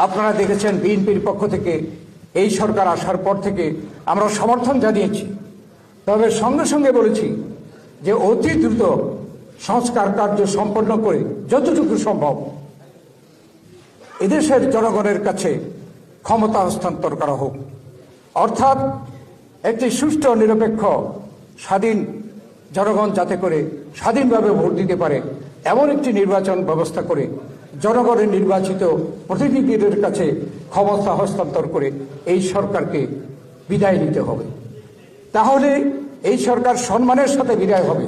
আপনারা দেখেছেন বিএনপির পক্ষ থেকে এই সরকার আসার পর থেকে আমরা সমর্থন জানিয়েছি, তবে সঙ্গে সঙ্গে বলেছি যে অতি দ্রুত সংস্কার কার্য সম্পন্ন করে যতটুকু সম্ভব এদেশের জনগণের কাছে ক্ষমতা হস্তান্তর করা হোক, অর্থাৎ একটি সুষ্ঠু নিরপেক্ষ স্বাধীন জনগণ যাতে করে স্বাধীনভাবে ভোট দিতে পারে এমন একটি নির্বাচন ব্যবস্থা করে জনগণের নির্বাচিত প্রতিনিধিদের কাছে ক্ষমতা হস্তান্তর করে এই সরকারকে বিদায় নিতে হবে। তাহলে এই সরকার সম্মানের সাথে বিদায় হবে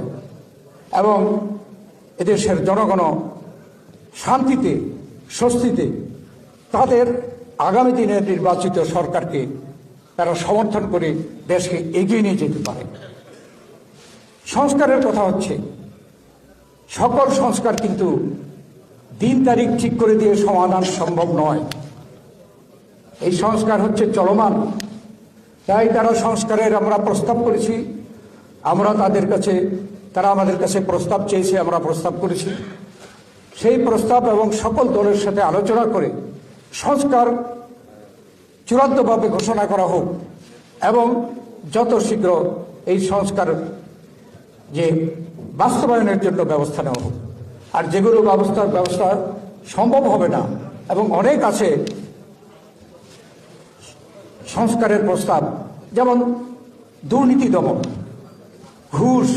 এবং এদেশের জনগণ শান্তিতে স্বস্তিতে তাদের আগামী দিনের নির্বাচিত সরকারকে তারা সমর্থন করে দেশকে এগিয়ে নিয়ে যেতে পারে। সংস্কারের কথা হচ্ছে, সকল সংস্কার কিন্তু দিন তারিখ ঠিক করে দিয়ে সমাধান সম্ভব নয়। এই সংস্কার হচ্ছে চলমান, তাই তারা সংস্কারের আমরা প্রস্তাব করেছি, আমরা তাদের কাছে, তারা আমাদের কাছে প্রস্তাব চেয়েছে, আমরা প্রস্তাব করেছি। সেই প্রস্তাব এবং সকল দলের সাথে আলোচনা করে সংস্কার চূড়ান্তভাবে ঘোষণা করা হোক এবং যত শীঘ্র এই সংস্কার যে বাস্তবায়নের জন্য ব্যবস্থা নেওয়া হোক। আর যেগুলো ব্যবস্থা সম্ভব হবে না এবং অনেক আছে সংস্কারের প্রস্তাব, যেমন দুর্নীতি দমন, ঘুষ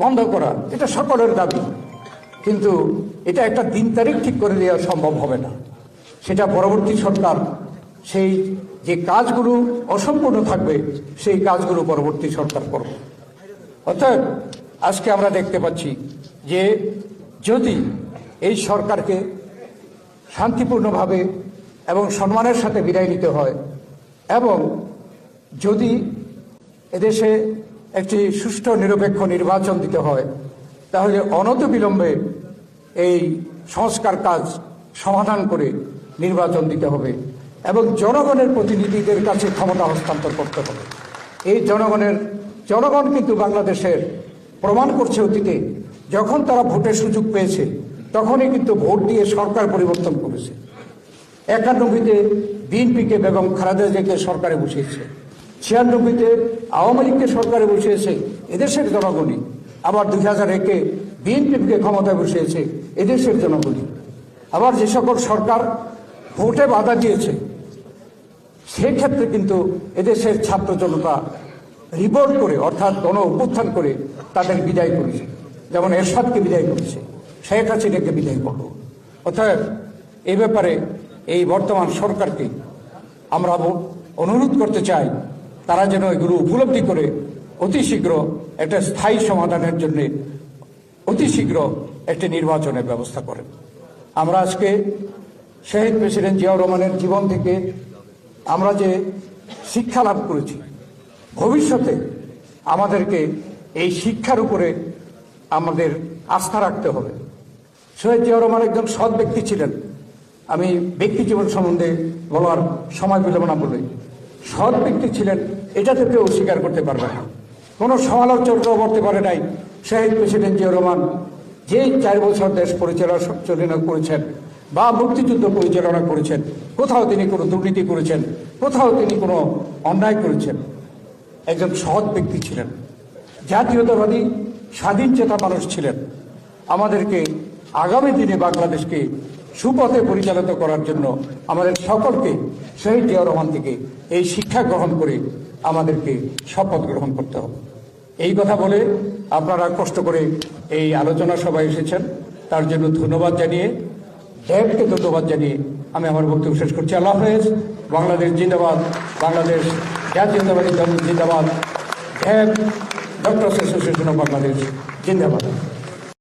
বন্ধ করা, এটা সকলের দাবি, কিন্তু এটা একটা দিন তারিখ ঠিক করে দেওয়া সম্ভব হবে না। সেটা পরবর্তী সরকার, সেই যে কাজগুলো অসম্পূর্ণ থাকবে সেই কাজগুলো পরবর্তী সরকার করবে। অর্থাৎ আজকে আমরা দেখতে পাচ্ছি যে যদি এই সরকারকে শান্তিপূর্ণভাবে এবং সম্মানের সাথে বিদায় নিতে হয় এবং যদি এদেশে একটি সুষ্ঠু নিরপেক্ষ নির্বাচন দিতে হয়, তাহলে অনতিবিলম্বে এই সংস্কার কাজ সমাধান করে নির্বাচন দিতে হবে এবং জনগণের প্রতিনিধিদের কাছে ক্ষমতা হস্তান্তর করতে হবে। এই জনগণ কিন্তু বাংলাদেশের প্রমাণ করছে অতীতে, যখন তারা ভোটের সুযোগ পেয়েছে তখনই কিন্তু ভোট দিয়ে সরকার পরিবর্তন করেছে। 91-তে বিএনপিকে বেগম খালেদা জিয়াকে সরকারে বসিয়েছে, 96-তে আওয়ামী লীগকে সরকারে বসিয়েছে এদেশের জনগণই, আবার 2001-এ বিএনপিকে ক্ষমতায় বসিয়েছে এদেশের জনগণই। আবার যে সকল সরকার ভোটে বাধা দিয়েছে সেক্ষেত্রে কিন্তু এদেশের ছাত্র জনতা রিভোল্ট করে, অর্থাৎ গণ অভ্যুত্থান করে তাদের বিদায় করেছে। যেমন এরশাদকে বিদায় করেছে, শেখ হাসিনাকে বিদায় করল। অর্থাৎ এই ব্যাপারে এই বর্তমান সরকারকে আমরা অনুরোধ করতে চাই, তারা যেন এগুলো উপলব্ধি করে অতি শীঘ্র একটা স্থায়ী সমাধানের জন্য অতি শীঘ্র একটি নির্বাচনের ব্যবস্থা করেন। আমরা আজকে শহীদ প্রেসিডেন্ট জিয়াউর রহমানের জীবন থেকে আমরা যে শিক্ষা লাভ করেছি, ভবিষ্যতে আমাদেরকে এই শিক্ষার উপরে আমাদের আস্থা রাখতে হবে। শহীদ জিয়াউর রহমান একজন সৎ ব্যক্তি ছিলেন। আমি ব্যক্তি জীবন সম্বন্ধে বলার সময় পেলাম না বলে, সৎ ব্যক্তি ছিলেন এটাতে কেউ অস্বীকার করতে পারবে না। কোনো সমালোচনাও করতে পারে নাই শহীদ প্রেসিডেন্ট জিয়াউর রহমান যে 4 বছর দেশ পরিচালনা করেছেন বা মুক্তিযুদ্ধ পরিচালনা করেছেন, কোথাও তিনি কোনো দুর্নীতি করেছেন, কোথাও তিনি কোনো অন্যায় করেছেন। একজন সৎ ব্যক্তি ছিলেন, জাতীয়তাবাদী স্বাধীন চেতা মানুষ ছিলেন। আমাদেরকে আগামী দিনে বাংলাদেশকে সুপথে পরিচালিত করার জন্য আমাদের সকলকে শহীদ জিয়াউর রহমান থেকে এই শিক্ষা গ্রহণ করে আমাদেরকে শপথ গ্রহণ করতে হবে। এই কথা বলে আপনারা কষ্ট করে এই আলোচনা সভায় এসেছেন, তার জন্য ধন্যবাদ জানিয়ে, ড্যাবকে ধন্যবাদ জানিয়ে আমি আমার বক্তব্য শেষ করছি। আল্লাহ হাফেজ। বাংলাদেশ জিন্দাবাদ, বাংলাদেশ জাতীয়তাবাদী দল জিন্দাবাদ, ড্যাব ডক্টরস অ্যাসোসিয়েশন অফ বাংলাদেশ জিন্দাবাদ।